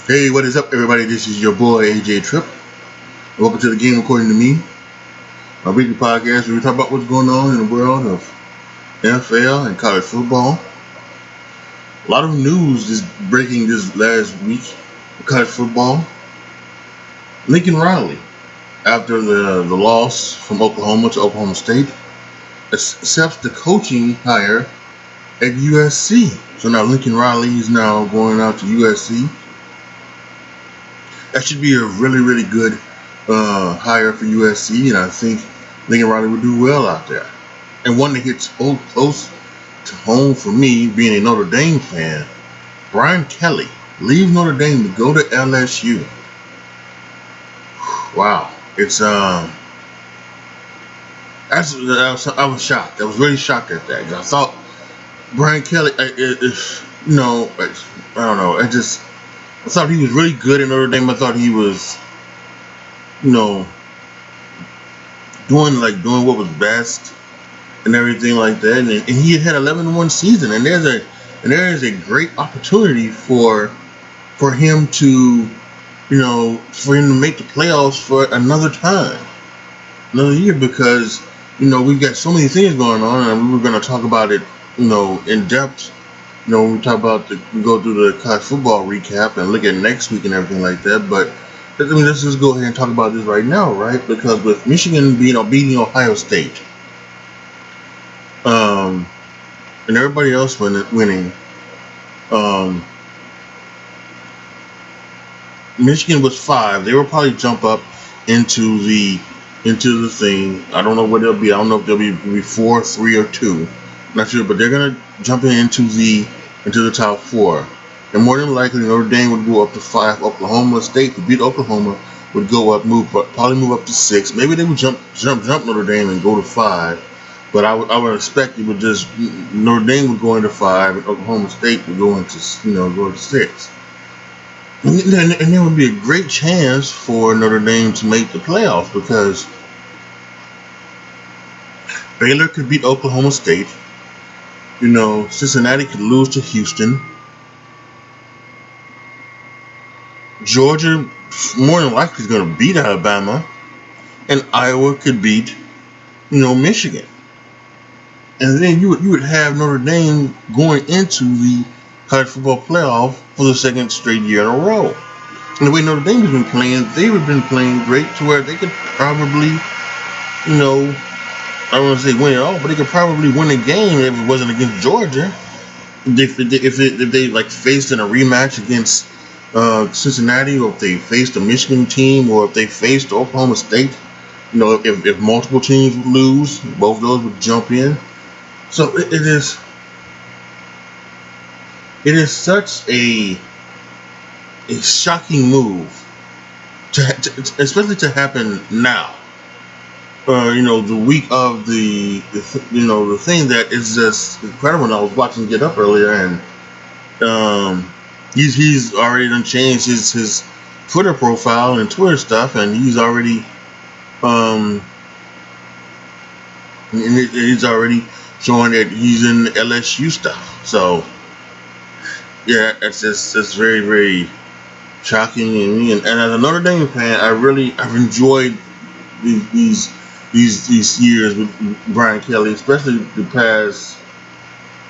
Hey, what is up, everybody? This is your boy AJTRIP. Welcome to the Game According to Me, my weekly podcast where we talk about what's going on in the world of NFL and college football. A lot of news is breaking this last week for college football. Lincoln Riley, after the loss from Oklahoma to Oklahoma State, accepts the coaching hire at USC. So now Lincoln Riley is now going out to USC. That should be a really, really good hire for USC, and I think Lincoln Riley would do well out there. And one that hits close to home for me, being a Notre Dame fan, Brian Kelly leaves Notre Dame to go to LSU. Wow, it's I was shocked. I was really shocked at that. I thought Brian Kelly, I don't know. I thought he was really good in Notre Dame. I thought he was, doing what was best and everything like that. And he had 11-1 season. And there is a great opportunity for him to, make the playoffs for another time, another year, because we've got so many things going on, and we were going to talk about it, in depth. We talk about we go through the college football recap and look at next week and everything like that. But let's just go ahead and talk about this right now, right? Because with Michigan beating Ohio State, and everybody else winning, Michigan was 5. They will probably jump up into the thing. I don't know what they'll be. I don't know if they'll be 4, 3, or 2. Not sure, but they're gonna jump into the top 4, and more than likely Notre Dame would go up to 5. Oklahoma State, to beat Oklahoma, would go up, probably move up to 6. Maybe they would jump Notre Dame and go to 5, but I would expect it would just Notre Dame would go into 5, and Oklahoma State would go into 6, and there would be a great chance for Notre Dame to make the playoffs, because Baylor could beat Oklahoma State. Cincinnati could lose to Houston. Georgia, more than likely, is going to beat Alabama. And Iowa could beat, Michigan. And then you would have Notre Dame going into the college football playoff for the second straight year in a row. And the way Notre Dame has been playing, they've been playing great to where they could probably, I don't want to say win it all, but they could probably win a game if it wasn't against Georgia. If they faced in a rematch against Cincinnati, or if they faced a Michigan team, or if they faced Oklahoma State, if multiple teams would lose, both of those would jump in. So it is such a shocking move, especially to happen now. The week of the thing that is just incredible. And I was watching Get Up earlier, and he's already done changed his Twitter profile and Twitter stuff, and he's already he's already showing that he's in LSU stuff. So yeah, it's very, very shocking. And as a Notre Dame fan, I've enjoyed these years with Brian Kelly, especially the past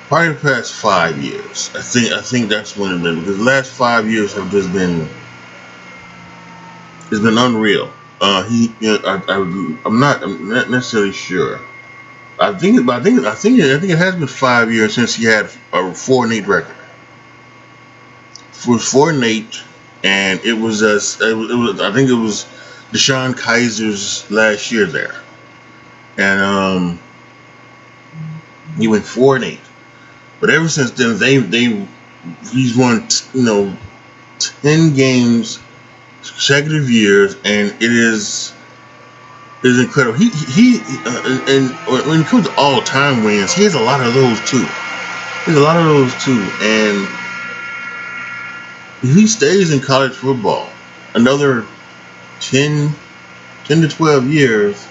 5 years. I think that's when it's been, because the last 5 years have just been, it's been unreal. I'm not necessarily sure. I think it has been 5 years since he had a 4-8 record. It was 4-8, and it was I think it was Deshaun Kaiser's last year there. And he went 4-8, but ever since then he's won 10 games consecutive years, and it is incredible. And when it comes to all-time wins, he has a lot of those too. And if he stays in college football another 10 to 12 years,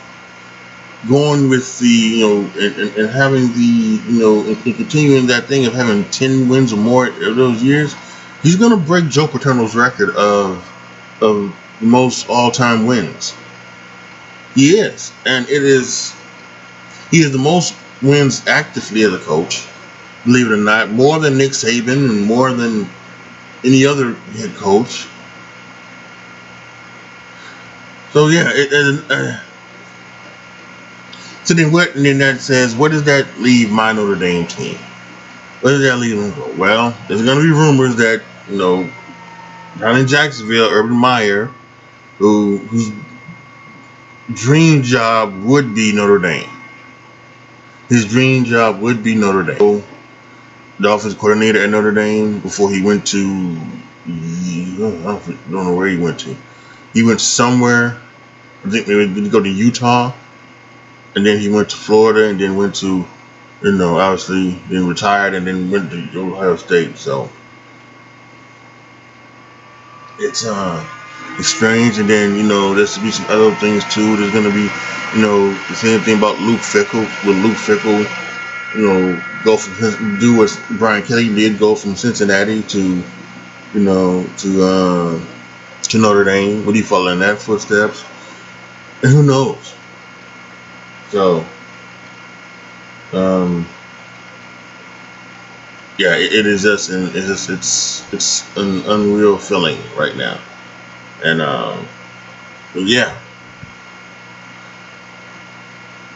going with the, and having the, and continuing that thing of having 10 wins or more of those years, He's gonna break Joe Paterno's record of most all-time wins. He is, and he is the most wins actively as a coach. Believe it or not, more than Nick Saban and more than any other head coach. So yeah, so then that says, where does that leave my Notre Dame team? Where does that leave them go? Well, there's going to be rumors that, down in Jacksonville, Urban Meyer, whose dream job would be Notre Dame. His dream job would be Notre Dame. So, the offensive coordinator at Notre Dame before he went to, I don't know where he went to. He went somewhere, I think maybe he go to Utah, and then he went to Florida, and then went to, obviously, then retired, and then went to Ohio State. So it's strange. And then there's to be some other things too. There's gonna be the same thing about Luke Fickell. With Luke Fickell, go from do what Brian Kelly did, go from Cincinnati to Notre Dame. Would he follow in that footsteps? And who knows? So, yeah, it's an unreal feeling right now, and yeah,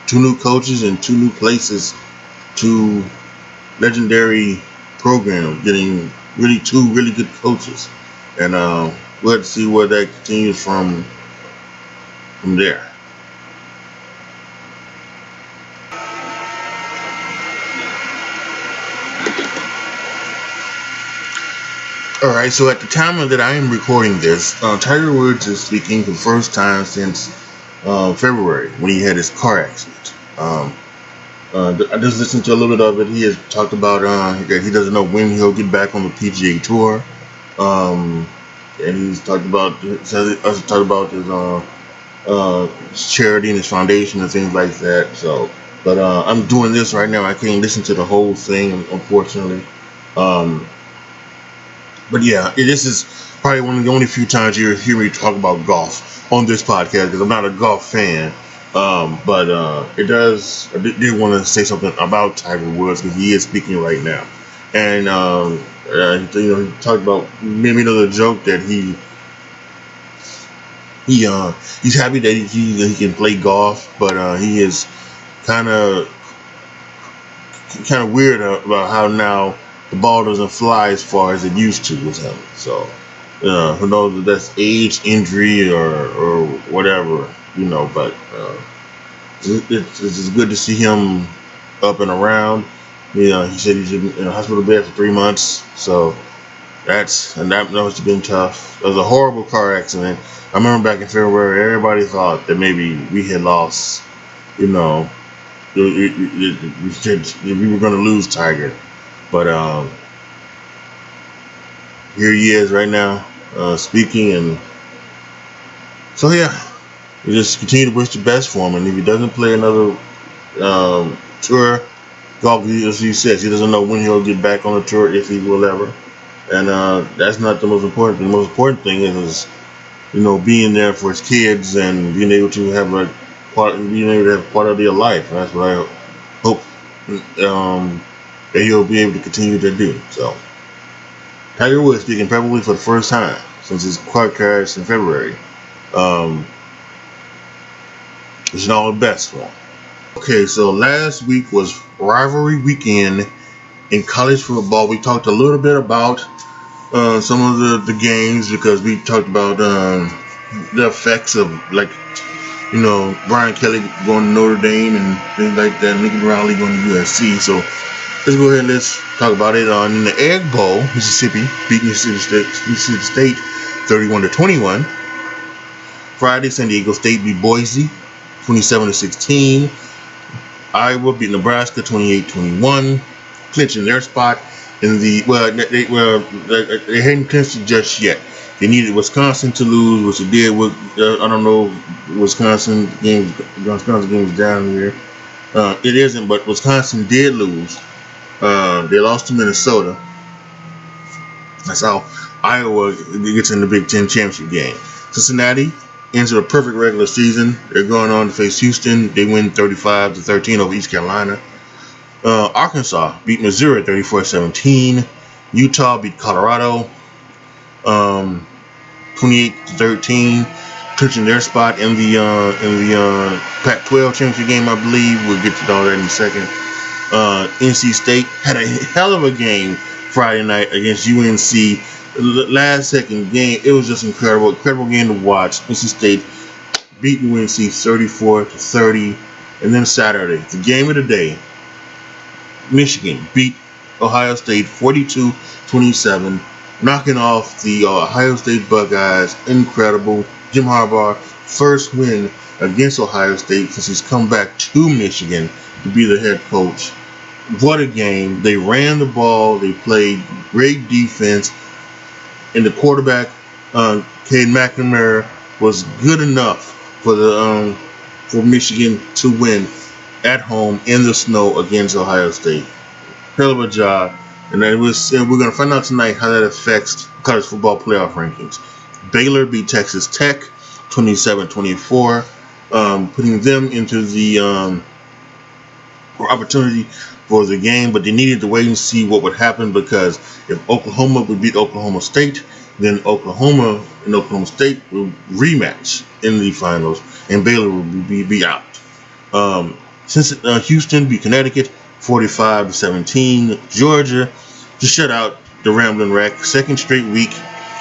2 new coaches and 2 new places, 2 legendary programs, getting 2 really good coaches, and we'll have to see where that continues from there. Alright, so at the time that I am recording this, Tiger Woods is speaking for the first time since February, when he had his car accident. I just listened to a little bit of it. He has talked about that he doesn't know when he'll get back on the PGA Tour. And he's talked about his charity and his foundation and things like that. So, but I'm doing this right now. I can't listen to the whole thing, unfortunately. But yeah, this is probably one of the only few times you hear me talk about golf on this podcast, because I'm not a golf fan. But I did want to say something about Tiger Woods, because he is speaking right now. And he talked about maybe another joke that he's happy that he can play golf, but he is kind of weird about how now the ball doesn't fly as far as it used to with him. So who knows if that's age, injury, or whatever, but it's good to see him up and around. He said he's in a hospital bed for 3 months, so that must have been tough. It was a horrible car accident. I remember back in February, everybody thought that maybe we had lost, we were going to lose Tiger. But here he is right now, speaking, and so yeah, we just continue to wish the best for him. And if he doesn't play another tour golf, as he says, he doesn't know when he'll get back on the tour, if he will ever. And that's not the most important thing. The most important thing is being there for his kids and being able to have part of their life. That's what I hope that he'll be able to continue to do. So, Tiger Woods speaking probably for the first time since his car crash in February. Wishing all the best for him. Okay, so last week was rivalry weekend in college football. We talked a little bit about some of the games, because we talked about the effects of, like, Brian Kelly going to Notre Dame and things like that, Lincoln Riley going to USC. So let's go ahead and let's talk about it. In the Egg Bowl, Mississippi beat Mississippi State 31-21. Friday, San Diego State beat Boise 27-16. Iowa beat Nebraska 28-21, clinching their spot in the they hadn't clinched it just yet. They needed Wisconsin to lose, which they did. With I don't know, Wisconsin game is down here. It isn't, but Wisconsin did lose. They lost to Minnesota That's how Iowa gets in the Big Ten championship game. Cincinnati ends with a perfect regular season. They're going on to face Houston. They win 35-13 over East Carolina. Arkansas beat Missouri 34-17. Utah beat Colorado 28-13, clinching their spot in the Pac-12 championship game, I believe. We'll get to all that in a second. NC State had a hell of a game Friday night against UNC. Last second game, it was just incredible game to watch. NC State beat UNC 34-30, and then Saturday, the game of the day, Michigan beat Ohio State 42-27, knocking off the Ohio State Buckeyes. Incredible. Jim Harbaugh, first win against Ohio State since he's come back to Michigan to be the head coach. What a game. They ran the ball. They played great defense. And the quarterback, Cade McNamara, was good enough for Michigan to win at home in the snow against Ohio State. Hell of a job. And we're going to find out tonight how that affects college football playoff rankings. Baylor beat Texas Tech 27-24, putting them into the opportunity for the game, but they needed to wait and see what would happen, because if Oklahoma would beat Oklahoma State, then Oklahoma and Oklahoma State will rematch in the finals, and Baylor will be out. Since Houston beat Connecticut 45-17, Georgia to shut out the Ramblin' Wreck. Second straight week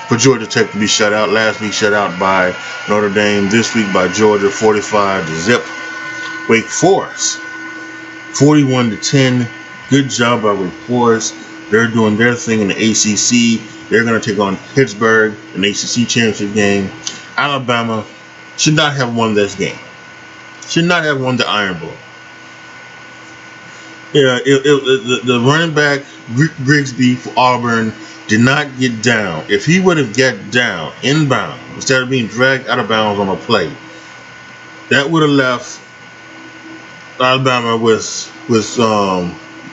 for Georgia Tech to be shut out. Last week shut out by Notre Dame. This week by Georgia 45-0. Wake Forest 41-10. Good job by Wake Forest. They're doing their thing in the ACC. They're going to take on Pittsburgh in the ACC championship game. Alabama should not have won this game. Should not have won the Iron Bowl. Yeah, the running back Grigsby for Auburn did not get down. If he would have got down inbound instead of being dragged out of bounds on a play, that would have left Alabama with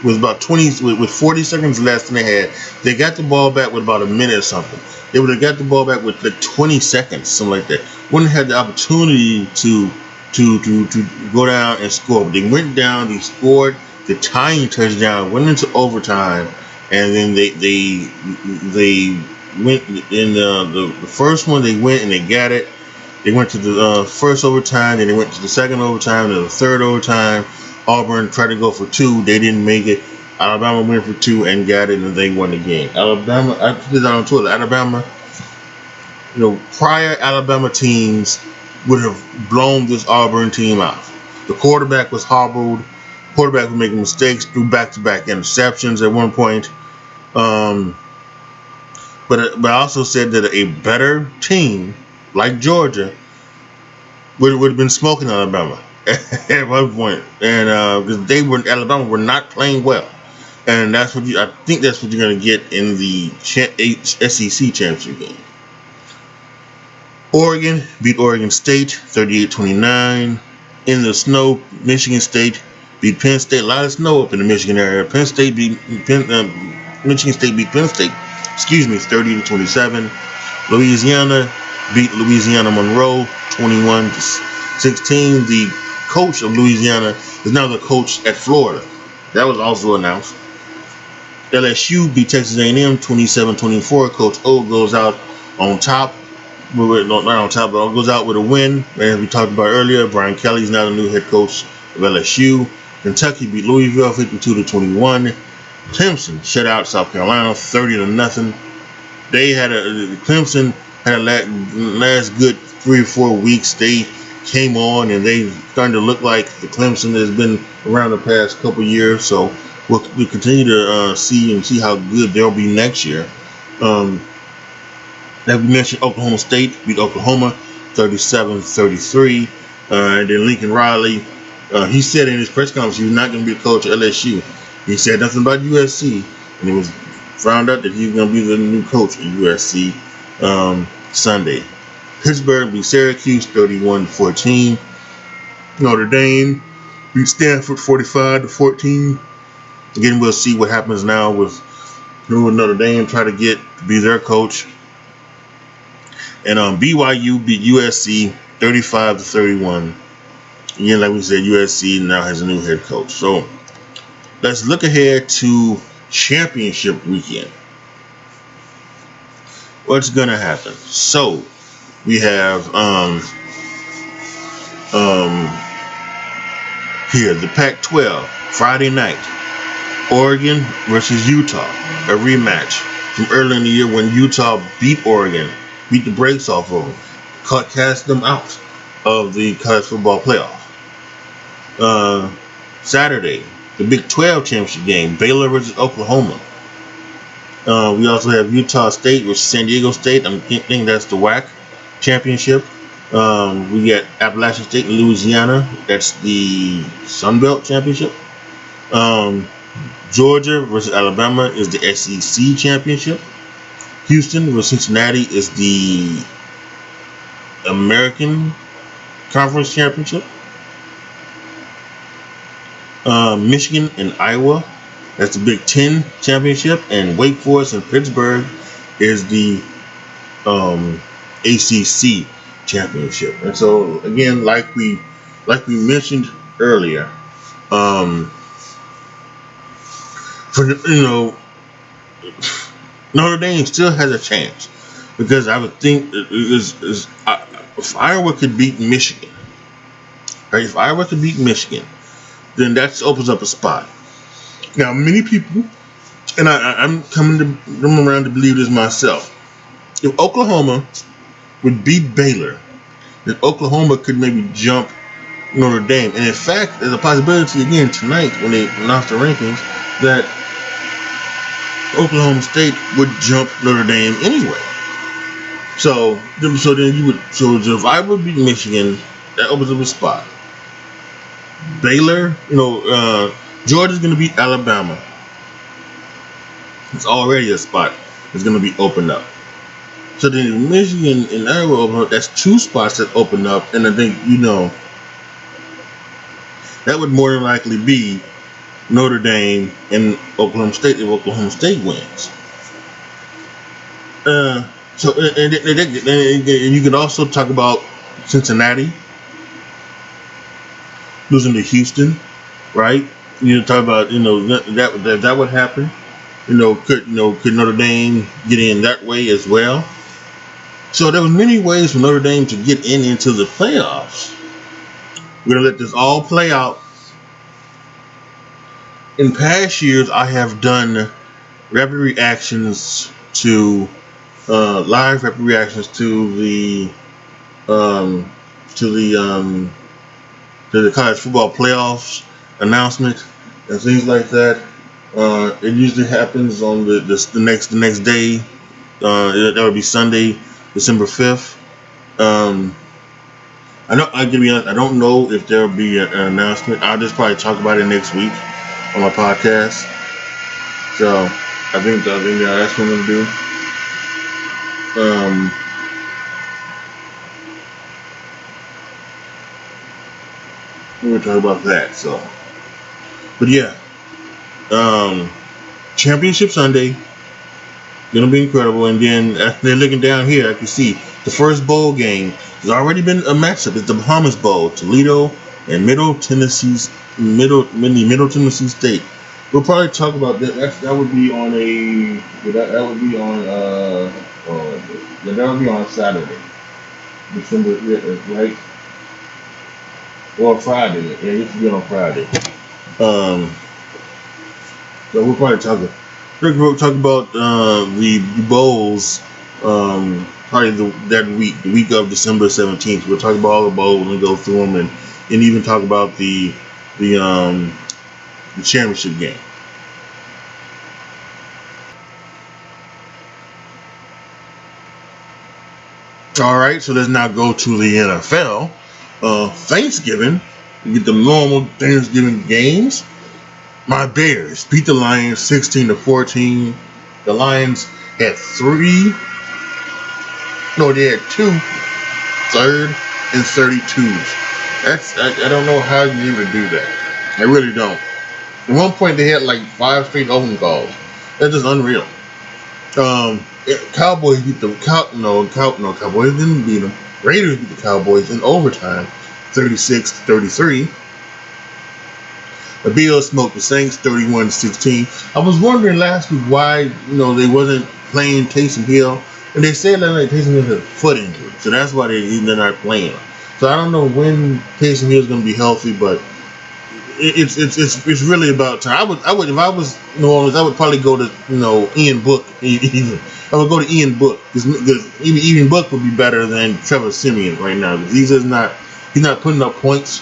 about 40 seconds less than they had. They got the ball back with about a minute or something. They would have got the ball back with like 20 seconds, something like that. Wouldn't have had the opportunity to go down and score. But they went down. They scored the tying touchdown. Went into overtime, and then they went in the first one. They went and they got it. They went to the first overtime, then they went to the second overtime, then the third overtime. Auburn tried to go for two. They didn't make it. Alabama went for two and got it, and they won the game. Alabama, I put that on Twitter. Alabama, prior Alabama teams would have blown this Auburn team out. The quarterback was hobbled. The quarterback was making mistakes, threw back-to-back interceptions at one point. But I also said that a better team like Georgia would have been smoking Alabama at one point, and because Alabama were not playing well, and I think that's what you're going to get in the SEC championship game. Oregon beat Oregon State 38-29 in the snow. Michigan State beat Penn State. A lot of snow up in the Michigan area. Michigan State beat Penn State. 30-27. Louisiana beat Louisiana Monroe 21-16. The coach of Louisiana is now the coach at Florida. That was also announced. LSU beat Texas A&M 27-24. Coach O goes out on top. Not on top, but goes out with a win. As we talked about earlier, Brian Kelly is now the new head coach of LSU. Kentucky beat Louisville 52-21. Clemson shut out South Carolina 30-0. Clemson had a last good 3 or 4 weeks. They came on and they starting to look like the Clemson that's been around the past couple years. So we'll continue to see how good they'll be next year. As we mentioned, Oklahoma State beat Oklahoma 37-33. And then Lincoln Riley, he said in his press conference he was not going to be the coach at LSU. He said nothing about USC, and it was found out that he was going to be the new coach at USC Sunday. Pittsburgh beat Syracuse 31-14. Notre Dame beat Stanford 45-14. Again, we'll see what happens now with who Notre Dame try to get to be their coach. And BYU beat USC 35-31. Again, like we said, USC now has a new head coach. So let's look ahead to championship weekend. What's gonna happen? So we have here the Pac-12 Friday night, Oregon versus Utah, a rematch from earlier in the year when Utah beat Oregon, beat the brakes off of them, cast them out of the college football playoff. Saturday, the Big 12 championship game, Baylor versus Oklahoma. We also have Utah State versus San Diego State. I'm thinking that's the WAC championship. We got Appalachian State and Louisiana. That's the Sun Belt championship. Georgia versus Alabama is the SEC championship. Houston versus Cincinnati is the American Conference championship. Michigan and Iowa, that's the Big 10 championship, and Wake Forest and Pittsburgh is the ACC championship. And so again, like we mentioned earlier, for Notre Dame still has a chance, because I would think if Iowa could beat Michigan, right? If Iowa could beat Michigan, then that opens up a spot. Now, many people, and I'm coming around to believe this myself, if Oklahoma would beat Baylor, then Oklahoma could maybe jump Notre Dame. And in fact, there's a possibility again tonight when they announce the rankings that Oklahoma State would jump Notre Dame anyway. So if I would beat Michigan, that opens up a spot. Baylor, Georgia's going to beat Alabama. It's already a spot that's going to be opened up. So then Michigan and Iowa open up. That's two spots that open up, and I think that would more than likely be Notre Dame and Oklahoma State if Oklahoma State wins. And you can also talk about Cincinnati losing to Houston, right? You talk about that would happen. Could Notre Dame get in that way as well? So there were many ways for Notre Dame to get into the playoffs. We're gonna let this all play out. In past years, I have done rapid reactions to live rapid reactions to the college football playoffs announcement and things like that. It usually happens on the next day. That would be Sunday, December 5th. I to be honest, I don't know if there will be an announcement. I'll just probably talk about it next week on my podcast. So I think that's what I'm gonna do. We're gonna talk about that. So, but yeah, Championship Sunday gonna be incredible. And then they're looking down here, I can see the first bowl game has already been a matchup. It's the Bahamas Bowl, Toledo and Middle Tennessee State. We'll probably talk about that. That would be on Saturday, December, right? Or Friday. Yeah, it should be on Friday. So we'll probably talk about the bowls probably that week, the week of December 17th. We'll talk about all the bowls and go through them and even talk about the championship game. All right, so let's now go to the NFL. Thanksgiving, you get the normal Thanksgiving games. My Bears beat the Lions 16-14. The Lions had they had 2 third and 32s. I don't know how you even do that. I really don't. At one point they had like 5 straight open calls. That's just unreal. Cowboys beat the Cowboys didn't beat them. Raiders beat the Cowboys in overtime, 36-33. The Bills smoked the Saints 31-16. I was wondering last week why they wasn't playing Taysom Hill, and they said that Taysom Hill had a foot injury, so that's why they're not playing. So I don't know when Taysom Hill is going to be healthy, but it's really about time. I would if I was New Orleans, I would probably go to Ian Book. Even I would go to Ian Book because Ian Book would be better than Trevor Siemian right now because he's not putting up points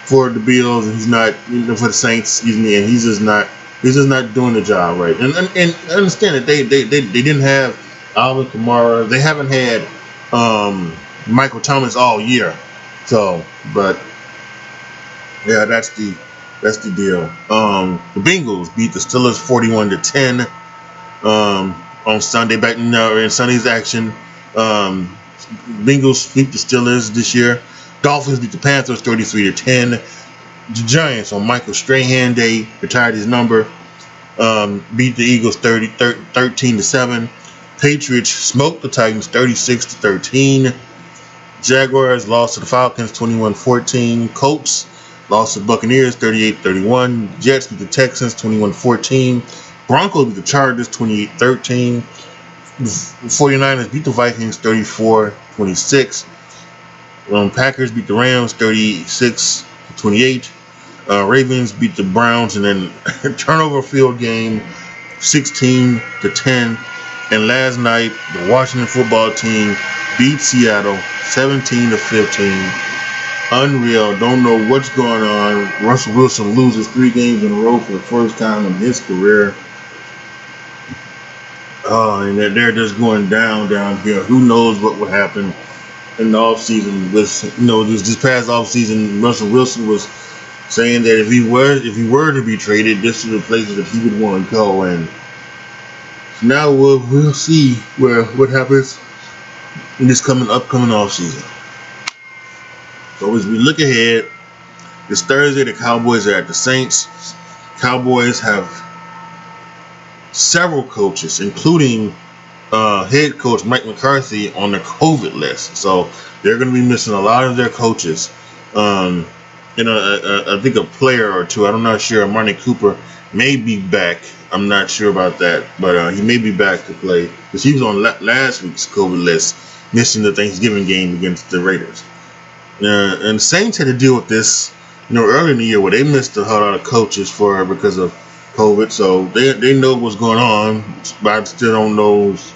for the Bills, and he's not for the Saints. Excuse me, and he's just not doing the job right. And I understand that they didn't have Alvin Kamara. They haven't had Michael Thomas all year. So, but yeah, that's the deal. The Bengals beat the Steelers 41-10 on Sunday. Back in Sunday's action, Bengals sweep the Steelers this year. Dolphins beat the Panthers 33-10. The Giants on Michael Strahan Day retired his number. Beat the Eagles 13-7. Patriots smoked the Titans 36-13. Jaguars lost to the Falcons 21-14. Colts lost to the Buccaneers 38-31. Jets beat the Texans 21-14. Broncos beat the Chargers 28-13. The 49ers beat the Vikings 34-26. Packers beat the Rams 36-28. Ravens beat the Browns, and then turnover field game 16-10. And last night, the Washington football team beat Seattle 17-15. Unreal. Don't know what's going on. Russell Wilson loses 3 games in a row for the first time in his career. And they're just going down here. Who knows what will happen in the offseason? With this past offseason, Russell Wilson was saying that if he were to be traded, this is the places that he would want to go. And now we'll see what happens in this upcoming offseason. So as we look ahead, it's Thursday. The Cowboys are at the Saints. Cowboys have several coaches, including head coach Mike McCarthy, on the COVID list. So they're going to be missing a lot of their coaches. I think a player or two. I'm not sure. Amari Cooper may be back. I'm not sure about that, but he may be back to play because he was on last week's COVID list, missing the Thanksgiving game against the Raiders. And the Saints had to deal with this, early in the year where they missed a whole lot of coaches because of COVID. So they know what's going on, but I still don't know if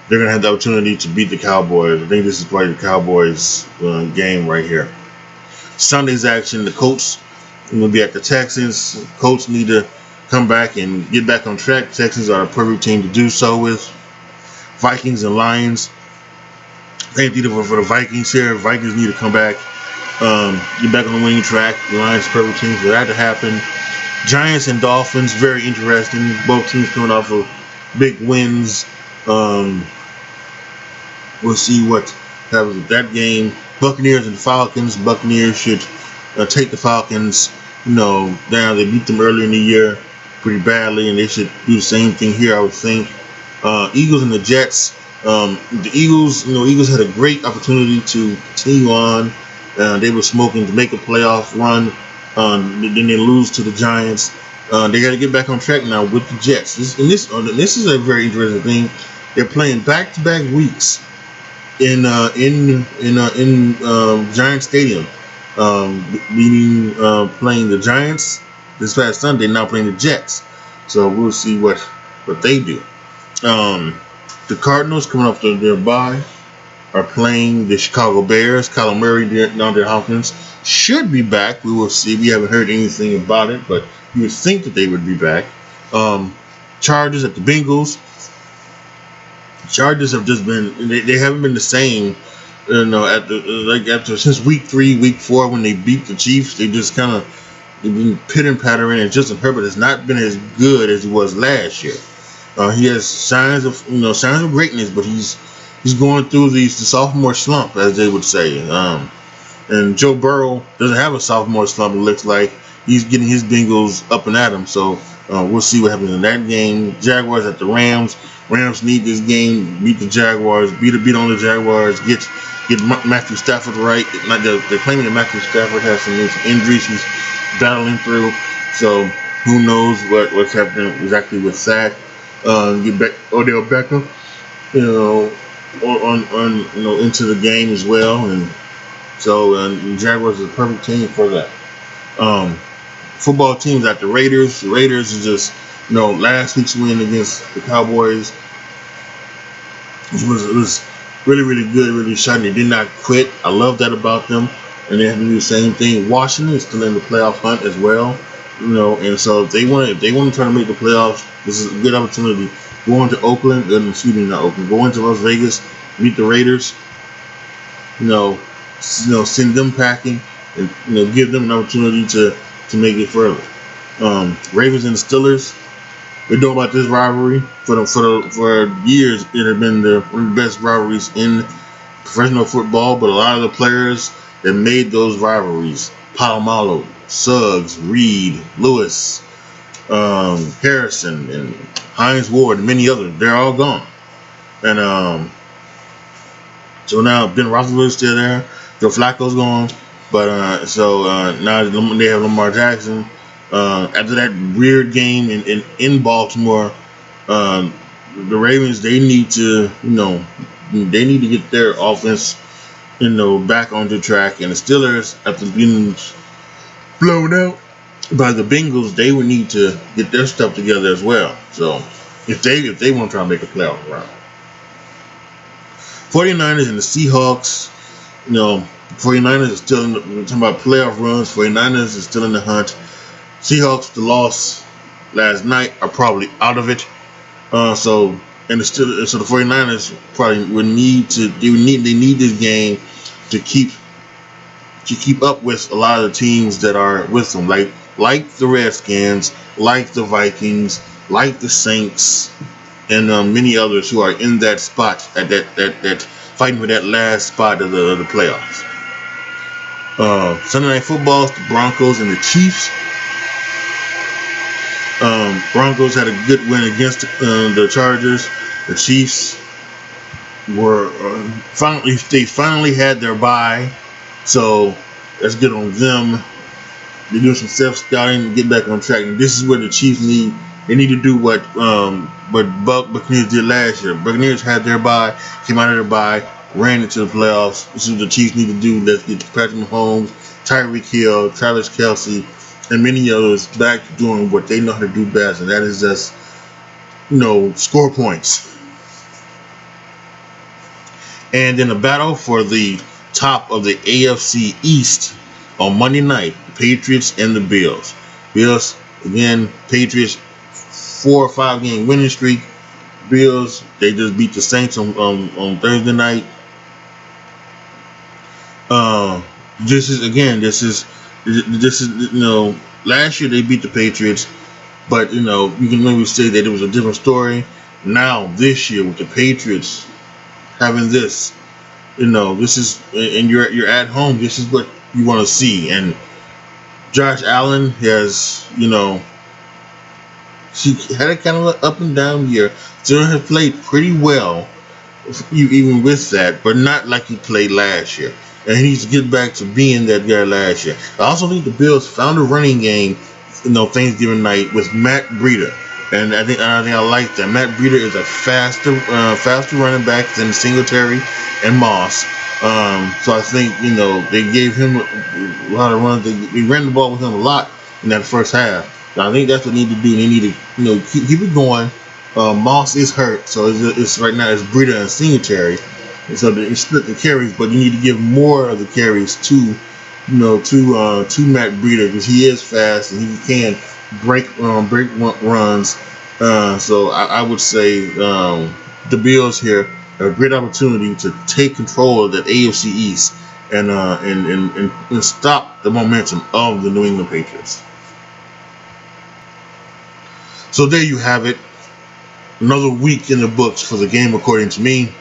they're going to have the opportunity to beat the Cowboys. I think this is probably the Cowboys game right here. Sunday's action, the Colts will be at the Texans. Colts need to come back and get back on track. Texans are a perfect team to do so with. Vikings and Lions. Same thing for the Vikings here. Vikings need to come back, get back on the winning track. The Lions perfect team for that to happen. Giants and Dolphins, very interesting. Both teams coming off of big wins. We'll see what happens with that game. Buccaneers and Falcons. Buccaneers should take the Falcons, down. They beat them earlier in the year pretty badly, and they should do the same thing here, I would think. Eagles and the Jets. The Eagles had a great opportunity to continue on. They were smoking to make a playoff run. Then they lose to the Giants. They got to get back on track now with the Jets. This is a very interesting thing. They're playing back-to-back weeks in Giant Stadium, meaning playing the Giants this past Sunday, now playing the Jets. So we'll see what they do. The Cardinals, coming off their bye, are playing the Chicago Bears. Kyler Murray, DeAndre Hopkins should be back. We will see. We haven't heard anything about it, but you would think that they would be back. Chargers at the Bengals. Chargers have just been, they haven't been the same, after since week 3, week 4 when they beat the Chiefs. They just they've been pattering, and Justin Herbert has not been as good as he was last year. He has signs of greatness, but he's going through the sophomore slump, as they would say. And Joe Burrow doesn't have a sophomore slump. It looks like he's getting his Bengals up and at him. So We'll see what happens in that game. Jaguars at the Rams. Rams need this game. Beat the Jaguars. Beat on the Jaguars. Get Matthew Stafford right. They're claiming that Matthew Stafford has some injuries he's battling through. So who knows what's happening exactly with that. Get back Odell Beckham, on into the game as well, and so Jaguars is a perfect team for that. Football teams at the Raiders. The Raiders is just last week's win against the Cowboys. It was really, really good, really exciting. They did not quit. I love that about them, and they have to do the same thing. Washington is still in the playoff hunt as well, and so if they want to try to make the playoffs, this is a good opportunity. Go into Oakland, not Oakland. Go into Las Vegas, meet the Raiders. Send them packing, and give them an opportunity to make it further. Ravens and the Steelers. We know about this rivalry for years. It had been one of the best rivalries in professional football. But a lot of the players that made those rivalries, Palomalo, Suggs, Reed, Lewis, Harrison, and Hines Ward, and many others, they're all gone. And so now Ben Roethlisberger's still there. Joe Flacco's gone. But now they have Lamar Jackson. After that weird game in Baltimore, the Ravens, they need to get their offense back onto track. And the Steelers, after being blown out by the Bengals, they would need to get their stuff together as well. So if they want to try and make a playoff run. 49ers and the Seahawks, 49ers is still we're talking about playoff runs. 49ers is still in the hunt. Seahawks, the loss last night, are probably out of it. So the 49ers probably they need this game to keep up with a lot of the teams that are with them, like the Redskins, like the Vikings, like the Saints, and many others who are in that spot at that fighting for that last spot of the playoffs. Sunday Night Football, the Broncos and the Chiefs. Broncos had a good win against the Chargers. The Chiefs were finally had their bye, so that's good on them. They're doing some self-scouting to get back on track, and this is where the Chiefs need. They need to do what Buccaneers did last year. Buccaneers had their bye, came out of their bye, ran into the playoffs. This is what the Chiefs need to do. Let's get Patrick Mahomes, Tyreek Hill, Travis Kelce, and many others back to doing what they know how to do best, and that is just, score points. And in a battle for the top of the AFC East on Monday night, the Patriots and the Bills. Bills, again, Patriots, 4 or 5 game winning streak. Bills, they just beat the Saints on Thursday night. This is last year they beat the Patriots, but you can maybe say that it was a different story. Now this year with the Patriots having this, this is, and you're at home. This is what you want to see. And Josh Allen has, he had a kind of an up and down year. Still has played pretty well, even with that, but not like he played last year. And he needs to get back to being that guy last year. I also think the Bills found a running game, Thanksgiving night with Matt Breida, and I think I like that. Matt Breida is a faster running back than Singletary and Moss. So I think they gave him a lot of runs. They ran the ball with him a lot in that first half. So I think that's what they need to do. They need to keep it going. Moss is hurt, so it's right now it's Breida and Singletary. And so they split the carries, but you need to give more of the carries to Matt Breida, because he is fast and he can break runs. So I would say the Bills here have a great opportunity to take control of that AFC East and stop the momentum of the New England Patriots. So there you have it. Another week in the books for the game, according to me.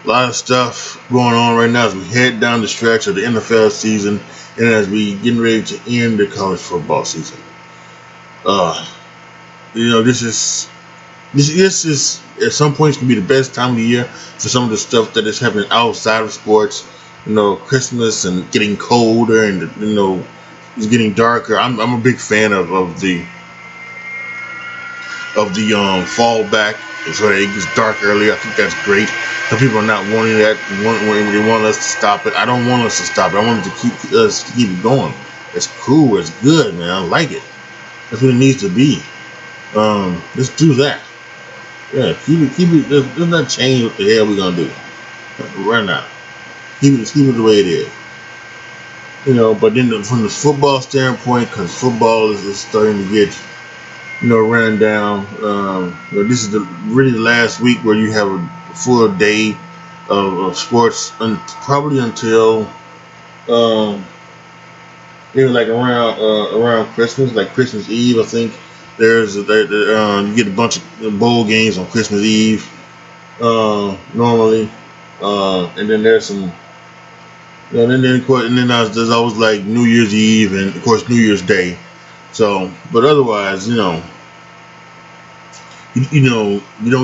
A lot of stuff going on right now as we head down the stretch of the NFL season and as we getting ready to end the college football season. Uh, this is at some points can be the best time of the year for some of the stuff that is happening outside of sports. Christmas and getting colder, and it's getting darker. I'm a big fan of the fallback, so that it gets dark earlier. I think that's great. Some people are not wanting that. They want us to stop it. I don't want us to stop it. I want us to keep it going. It's cool. It's good, man. I like it. That's what it needs to be. Let's do that. Yeah, keep it. Let's not change what the hell we're gonna do right now. Keep it the way it is. But then from the football standpoint, because football is starting to get ran down. This is really the last week where you have a full day of sports, probably until like around Christmas, like Christmas Eve. I think you get a bunch of bowl games on Christmas Eve normally, and then there's some. There's always like New Year's Eve and of course New Year's Day. So, but otherwise, you don't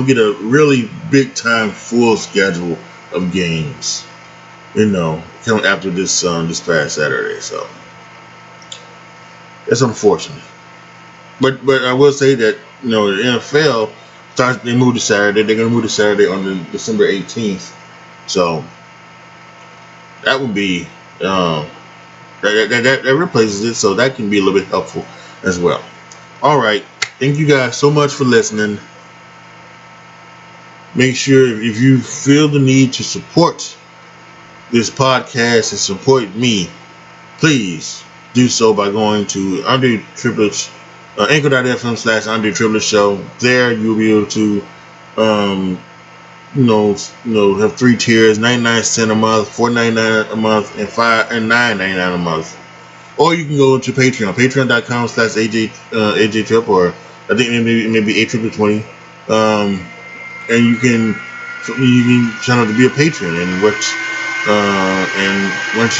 get a really big time full schedule of games, coming after this past Saturday. So that's unfortunate. But I will say that the NFL they moved to Saturday. They're gonna move to Saturday on December 18th. So that would be that replaces it, so that can be a little bit helpful as well. All right, thank you guys so much for listening. Make sure if you feel the need to support this podcast and support me, please do so by going to AJTRIP, anchor.fm/AJTRIP show. There you'll be able to have 3 tiers: 99 cents a month, $4.99 a month, and $9.99 a month. Or you can go to Patreon, patreon.com/AJTRIP, or I think maybe AJTRIP20. And you can sign up to be a patron, and once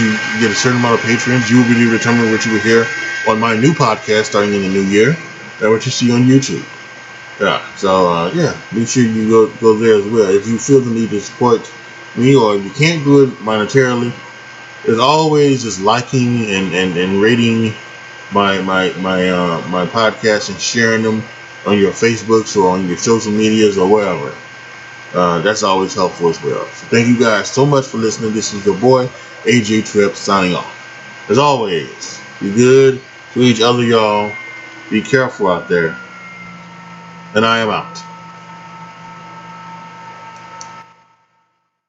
you get a certain amount of patrons, you will be determined what you will hear on my new podcast starting in the new year, and what you see on YouTube. Yeah, so make sure you go there as well. If you feel the need to support me, or if you can't do it monetarily, there's always just liking and rating my podcast and sharing them on your Facebooks or on your social medias or wherever. That's always helpful as well. So thank you guys so much for listening. This is your boy AJTRIP signing off. As always, be good to each other, y'all. Be careful out there. And I am out.